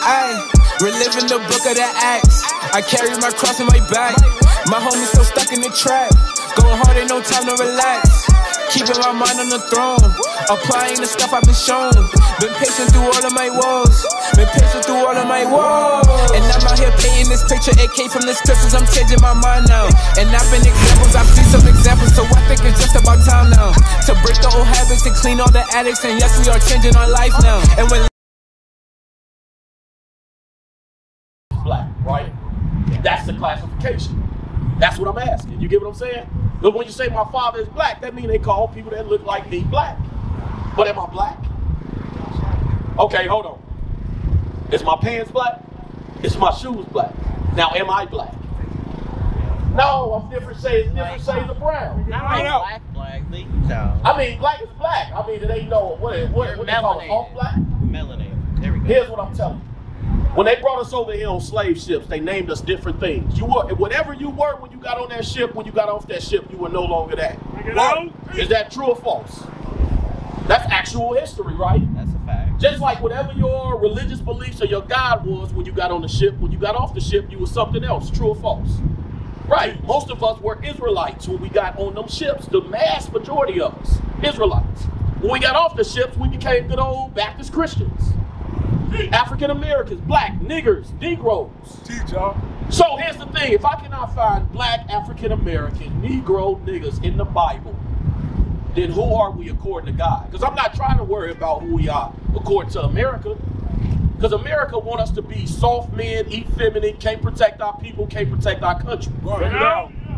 Ay, reliving the book of the Acts. I carry my cross in my back. My homies still stuck in the trap. Going hard, ain't no time to relax. Keeping my mind on the throne. Applying the stuff I've been shown. Been patient through all of my woes. Been patient through all of my woes. And I'm out here painting this picture. AK from the scriptures, I'm changing my mind now. And I've been examples, I've seen some examples. So I think it's just about time now to break the old habits and clean all the addicts. And yes, we are changing our life now. And when black, right? That's the classification. That's what I'm asking. You get what I'm saying? But when you say my father is black, that means they call people that look like me black. But am I black? Okay, hold on. Is my pants black? Is my shoes black? Now, am I black? No, I'm different shades of brown. Black. I mean, black is black. I mean, it ain't no, what they call it, off black? Melanated. There we go. Here's what I'm telling you. When they brought us over here on slave ships, they named us different things. You were, whatever you were when you got on that ship, when you got off that ship, you were no longer that. Is that true or false? That's actual history, right? That's a fact. Just like whatever your religious beliefs or your God was when you got on the ship, when you got off the ship, you were something else. True or false? Right. Most of us were Israelites when we got on them ships. The mass majority of us, Israelites. When we got off the ships, we became good old Baptist Christians. African Americans, black, niggers, Negroes. So here's the thing, if I cannot find black, African American, Negro, niggers in the Bible, then who are we according to God? Because I'm not trying to worry about who we are according to America. Because America want us to be soft men, eat feminine, can't protect our people, can't protect our country.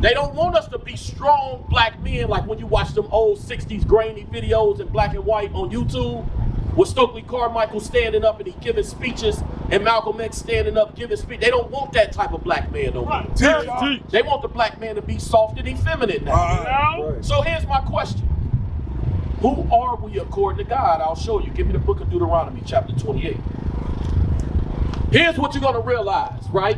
They don't want us to be strong black men like when you watch them old 60s grainy videos in black and white on YouTube. With Stokely Carmichael standing up and he giving speeches and Malcolm X standing up giving speeches. They don't want that type of black man no more. They want the black man to be soft and effeminate now. So here's my question. Who are we according to God? I'll show you. Give me the book of Deuteronomy chapter 28. Here's what you're going to realize, right?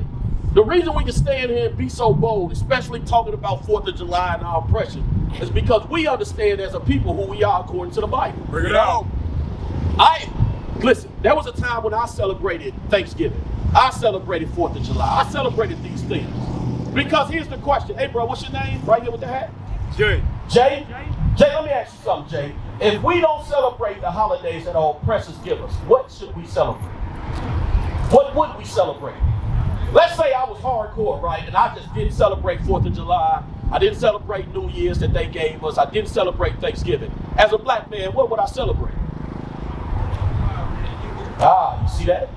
The reason we can stand here and be so bold, especially talking about 4th of July and our oppression, is because we understand as a people who we are according to the Bible. Bring it out. Listen, there was a time when I celebrated Thanksgiving. I celebrated 4th of July. I celebrated these things. Because here's the question. Hey, bro, what's your name? Right here with the hat? Jay. Jay? Jay, let me ask you something, Jay. If we don't celebrate the holidays that our oppressors give us, what should we celebrate? What would we celebrate? Let's say I was hardcore, right, and I just didn't celebrate 4th of July. I didn't celebrate New Year's that they gave us. I didn't celebrate Thanksgiving. As a black man, what would I celebrate? You see that?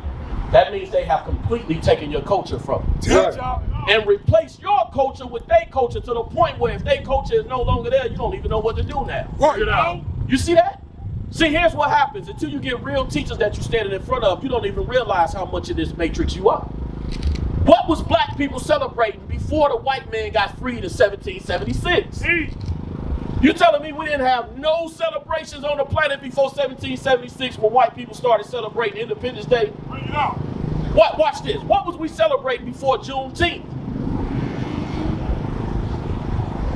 That means they have completely taken your culture from you. And replaced your culture with their culture to the point where if their culture is no longer there, you don't even know what to do now. You see that? See, here's what happens. Until you get real teachers that you're standing in front of, you don't even realize how much of this matrix you are. What was black people celebrating before the white man got freed in 1776? You telling me we didn't have no celebrations on the planet before 1776 when white people started celebrating Independence Day? Watch this. What was we celebrating before Juneteenth?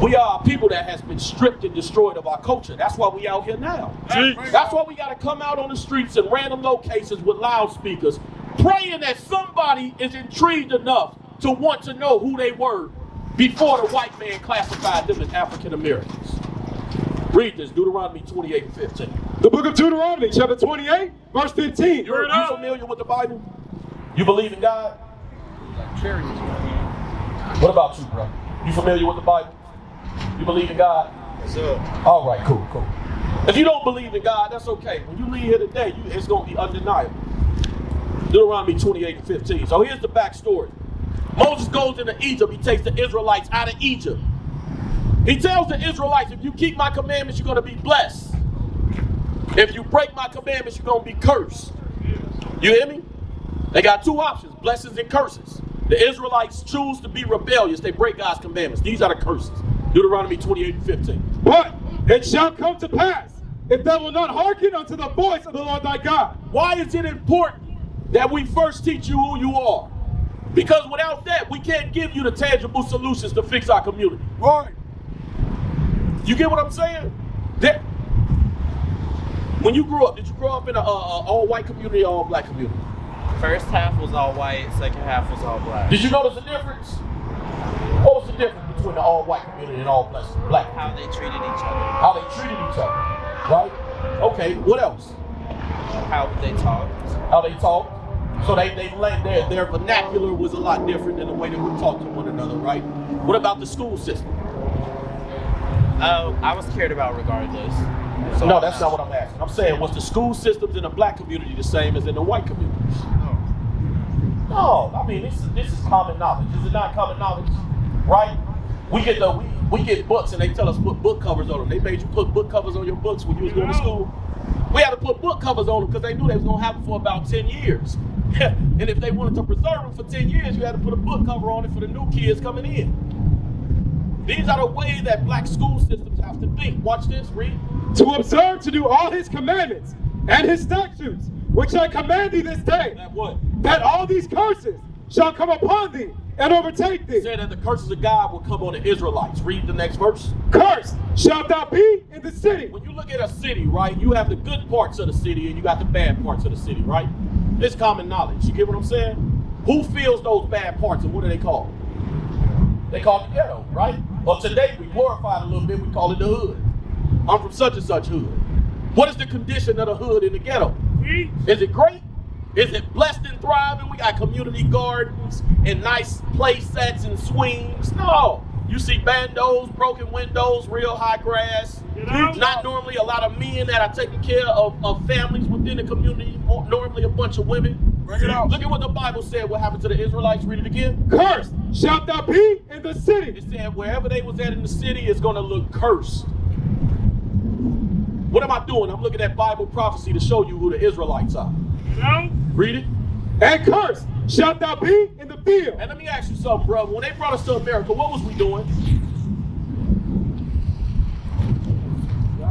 We are a people that has been stripped and destroyed of our culture. That's why we out here now. That's why we got to come out on the streets in random locations with loudspeakers, praying that somebody is intrigued enough to want to know who they were before the white man classified them as African Americans. Read this, Deuteronomy 28 and 15. The book of Deuteronomy, chapter 28, verse 15. You familiar with the Bible? You believe in God? What about you, bro? You familiar with the Bible? You believe in God? Yes, sir. All right, cool. If you don't believe in God, that's okay. When you leave here today, it's going to be undeniable. Deuteronomy 28 and 15. So here's the backstory. Moses goes into Egypt. He takes the Israelites out of Egypt. He tells the Israelites, if you keep my commandments, you're going to be blessed. If you break my commandments, you're going to be cursed. You hear me? They got two options, blessings and curses. The Israelites choose to be rebellious. They break God's commandments. These are the curses. Deuteronomy 28 and 15. But it shall come to pass, if thou wilt not hearken unto the voice of the Lord thy God. Why is it important that we first teach you who you are? Because without that, we can't give you the tangible solutions to fix our community. Right. You get what I'm saying? When you grew up, did you grow up in an all-white community or all-black community? First half was all white, second half was all black. Did you notice the difference? What was the difference between the all-white community and all black? How they treated each other. How they treated each other, right? Okay, what else? How they talked. How they talked. So their vernacular was a lot different than the way that we talk to one another, right? What about the school system? I was cared about regardless. So No, that's not what I'm asking. I'm saying, was the school systems in the black community the same as in the white communities? No, I mean this is common knowledge. Is it not common knowledge? Right? We get books and they tell us put book covers on them. They made you put book covers on your books when you was going to school. We had to put book covers on them because they knew they was going to have them for about 10 years. And if they wanted to preserve them for 10 years, you had to put a book cover on it for the new kids coming in. These are the way that black school systems have to think. Watch this, read. To observe to do all his commandments and his statutes, which I command thee this day, That what? that all these curses shall come upon thee and overtake thee. Said that the curses of God will come on the Israelites. Read the next verse. Cursed shalt thou be in the city. When you look at a city, right, you have the good parts of the city and you got the bad parts of the city, right? It's common knowledge. You get what I'm saying? Who feels those bad parts and what are they called? They call it the ghetto, right? Well, today we glorify it a little bit. We call it the hood. I'm from such and such hood. What is the condition of the hood in the ghetto? Is it great? Is it blessed and thriving? We got community gardens and nice play sets and swings. No. You see bandos, broken windows, real high grass. Not normally a lot of men that are taking care of families within the community. Normally a bunch of women. Bring it out. Look at what the Bible said. What happened to the Israelites? Read it again. Cursed shalt thou be in the city. It said wherever they was at in the city, it's going to look cursed. What am I doing? I'm looking at Bible prophecy to show you who the Israelites are. Read it. And cursed shalt thou be in the field. And let me ask you something, brother. When they brought us to America, what was we doing?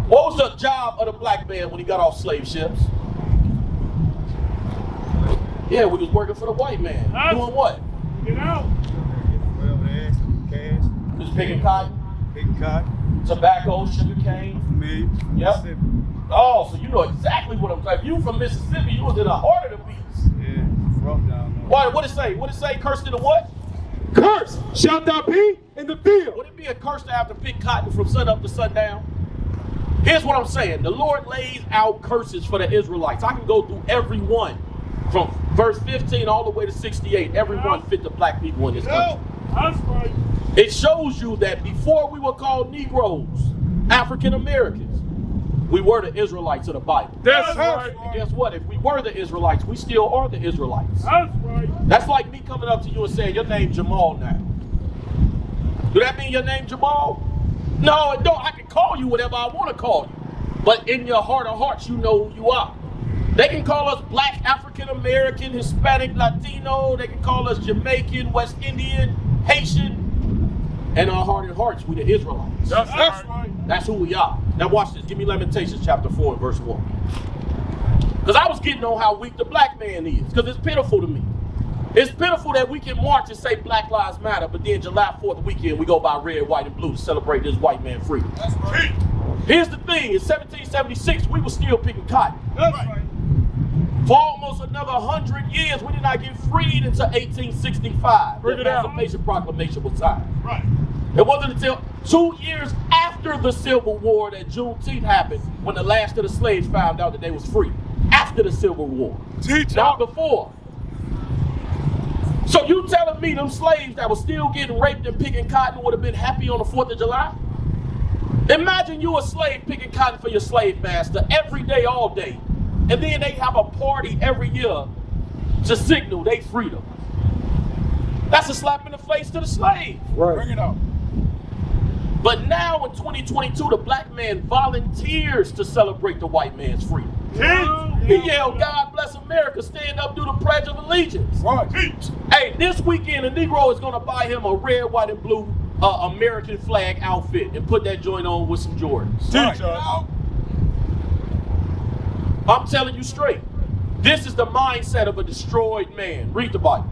What was the job of the black man when he got off slave ships? Yeah, we was working for the white man. Doing what? Just picking cotton, tobacco, sugar cane. Yep. Oh, so you know exactly what I'm saying. If you from Mississippi, you was in the heart of the beast. Yeah, rough down there. Why? What it say? What it say? Cursed in the what? Cursed shalt thou be in the field. Would it be a curse to have to pick cotton from sun up to sundown? Here's what I'm saying. The Lord lays out curses for the Israelites. I can go through every one from verse 15 all the way to 68. Every one fit the black people in this country. That's right. It shows you that before we were called Negroes, African Americans, we were the Israelites of the Bible. That's right. And guess what? If we were the Israelites, we still are the Israelites. That's right. That's like me coming up to you and saying, your name's Jamal now. Do that mean your name Jamal? No, it don't. I can call you whatever I want to call you. But in your heart of hearts, you know who you are. They can call us black, African American, Hispanic, Latino. They can call us Jamaican, West Indian, Haitian. And our heart and hearts, we the Israelites. That's right. That's who we are. Now watch this. Give me Lamentations chapter 4 and verse 1. Because I was getting on how weak the black man is. Because it's pitiful to me. It's pitiful that we can march and say Black Lives Matter, but then July 4th weekend we go by red, white, and blue to celebrate this white man freedom. That's right. Here's the thing. In 1776, we were still picking cotton. That's right. For almost another 100 years, we did not get freed until 1865. Bring The it out. Emancipation Proclamation was signed. Right. It wasn't until 2 years after the Civil War that Juneteenth happened when the last of the slaves found out that they was free. After the Civil War. Not before. So you telling me them slaves that were still getting raped and picking cotton would have been happy on the 4th of July? Imagine you a slave picking cotton for your slave master every day, all day. And then they have a party every year to signal their freedom. That's a slap in the face to the slave. Right. Bring it out. But now in 2022, the black man volunteers to celebrate the white man's freedom. He yelled, God bless America, stand up, do the Pledge of Allegiance. Right. Hey, this weekend, a Negro is going to buy him a red, white, and blue American flag outfit and put that joint on with some Jordans. Right. I'm telling you straight. This is the mindset of a destroyed man. Read the Bible.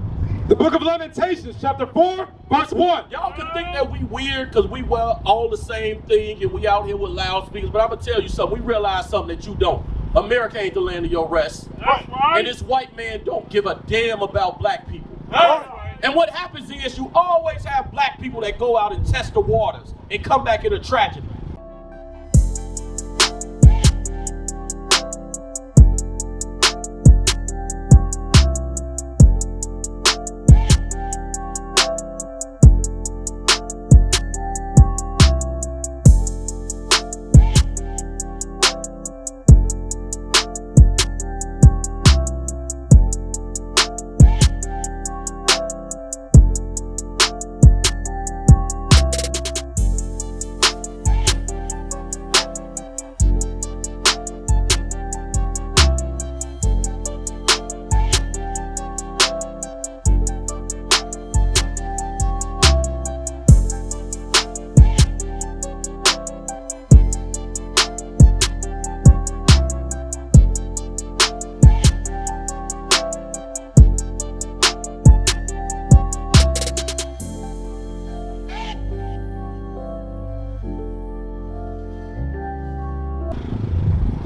The book of Lamentations, chapter 4, verse 1. Y'all can think that we weird because we wear all the same thing and we out here with loudspeakers, but I'm going to tell you something. We realize something that you don't. America ain't the land of your rest. That's right. And this white man don't give a damn about black people. That's right. And what happens is you always have black people that go out and test the waters and come back in a tragedy.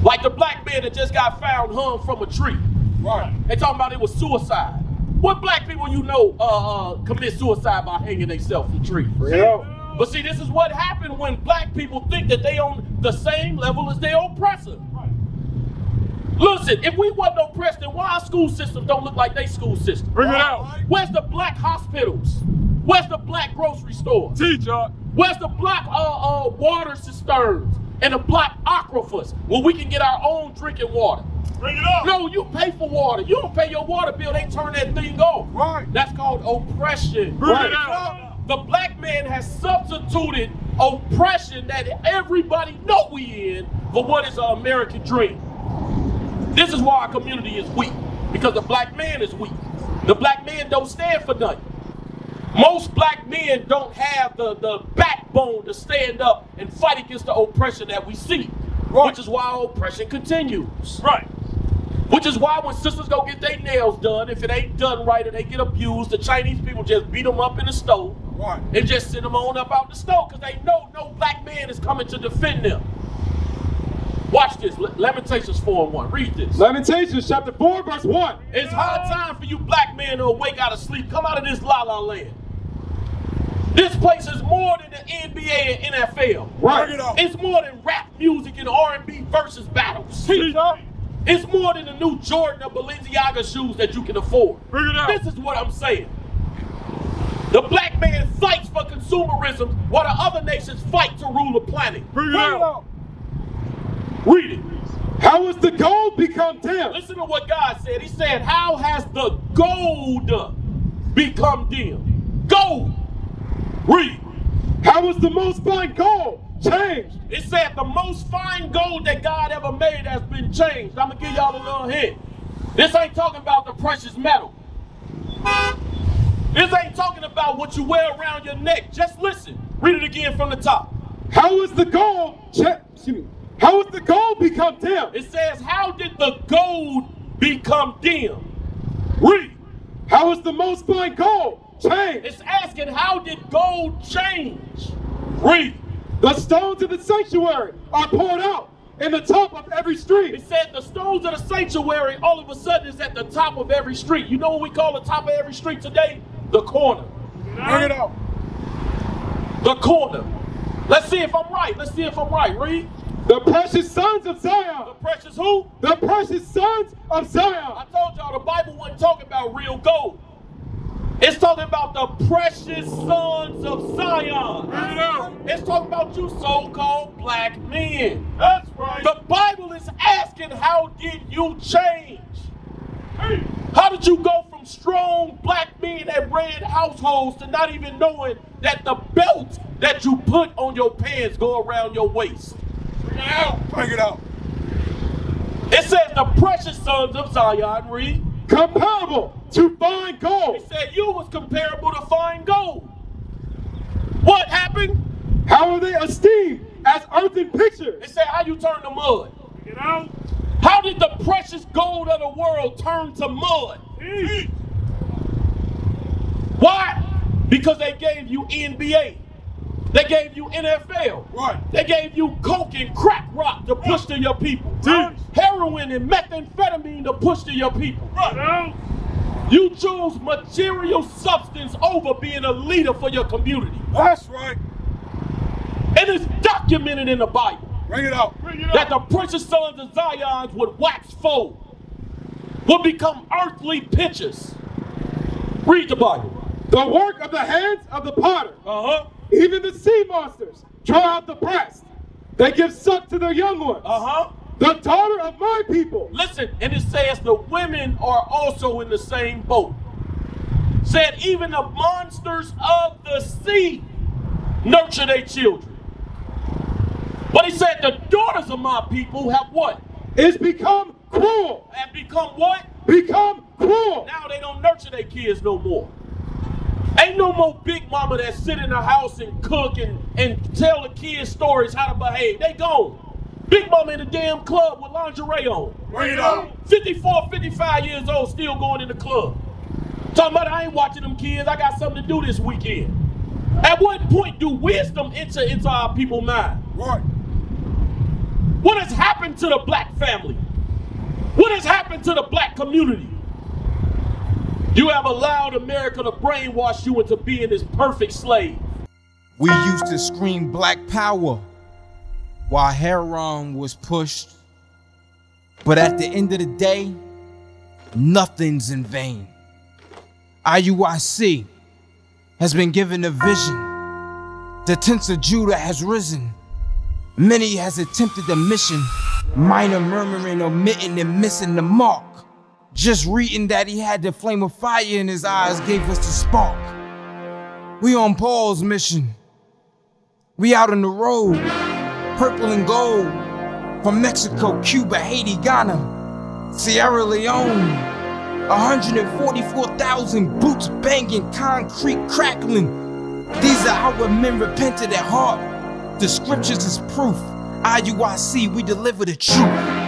Like the black man that just got found hung from a tree. Right. They talking about it was suicide. What black people you know commit suicide by hanging themselves from trees? Yeah. But see, this is what happened when black people think that they on the same level as their oppressor. Right. Listen, if we wasn't oppressed, then why our school systems don't look like they school system? Bring it out. Where's the black hospitals? Where's the black grocery stores? Teacher. Where's the black water cisterns and the black aquifers where we can get our own drinking water? Bring it up. No, you pay for water. You don't pay your water bill, they turn that thing off. Right. That's called oppression. Bring Right. it out. The black man has substituted oppression that everybody know we in for what is an American dream. This is why our community is weak, because the black man is weak. The black man don't stand for nothing. Most black men don't have the backbone to stand up and fight against the oppression that we see, Right. which is why our oppression continues. Right. Which is why when sisters go get their nails done, if it ain't done right or they get abused, the Chinese people just beat them up in the stove Right. and just send them on up out the stove because they know no black man is coming to defend them. Watch this, Lamentations 4:1. Read this. Lamentations chapter 4, verse 1. It's high time for you black men to awake out of sleep. Come out of this la-la land. This place is more than the NBA and NFL. Right. It's more than rap music and R&B versus battles. Teacher. It's more than the new Jordan or Balenciaga shoes that you can afford. Bring it out. This is what I'm saying. The black man fights for consumerism while the other nations fight to rule the planet. Bring it out. Read it. How has the gold become dim? Listen to what God said. He said, how has the gold become dim? Gold. Read. How has the most fine gold changed? It said the most fine gold that God ever made has been changed. I'm going to give y'all a little hint. This ain't talking about the precious metal. This ain't talking about what you wear around your neck. Just listen. Read it again from the top. How has the gold How has the gold become dim? It says, how did the gold become dim? Read. How has the most fine gold changed? It's asking, how did gold change? Read. The stones of the sanctuary are poured out in the top of every street. It said the stones of the sanctuary all of a sudden is at the top of every street. You know what we call the top of every street today? The corner. Bring it out. The corner. Let's see if I'm right. Let's see if I'm right. Read. The precious sons of Zion. The precious who? The precious sons of Zion. I told y'all the Bible wasn't talking about real gold. It's talking about the precious sons of Zion. Bring it out. It's talking about you so-called black men. That's right. The Bible is asking, how did you change? How did you go from strong black men that ran households to not even knowing that the belt that you put on your pants go around your waist? Bring it out. Bring it out. It says the precious sons of Zion, read. Comparable to fine gold. It said you was comparable to fine gold. What happened? How are they esteemed as earthen pictures? It said how you turn to mud. Bring it out. How did the precious gold of the world turn to mud? Why? Because they gave you NBA. They gave you NFL. Right. They gave you coke and crack rock to push to your people. heroin and methamphetamine to push to your people. Right. You choose material substance over being a leader for your community. That's right. And it's documented in the Bible. Bring it out. That the precious sons of Zion would wax fold, would become earthly pitchers. Read the Bible. The work of the hands of the potter. Even the sea monsters draw out the breast. They give suck to their young ones. The daughter of my people. Listen, and it says the women are also in the same boat. Said even the monsters of the sea nurture their children. But he said the daughters of my people have what? It's become cruel. Have become what? Become cruel. Now they don't nurture their kids no more. Ain't no more big mama that sit in the house and cook and tell the kids stories how to behave. They gone. Big mama in the damn club with lingerie on. Bring it out. 54, 55 years old, still going in the club. Talking about I ain't watching them kids. I got something to do this weekend. At what point do wisdom enter into our people's mind? Right. What has happened to the black family? What has happened to the black community? You have allowed America to brainwash you into being this perfect slave. We used to scream black power while heroin was pushed. But at the end of the day, nothing's in vain. IUIC has been given a vision. The tents of Judah has risen. Many has attempted the mission, minor murmuring, omitting, and missing the mark. Just reading that he had the flame of fire in his eyes gave us the spark. We on Paul's mission. We out on the road, purple and gold, from Mexico, Cuba, Haiti, Ghana, Sierra Leone. 144,000 boots banging, concrete crackling. These are our men repented at heart. The scriptures is proof. IUIC, we deliver the truth.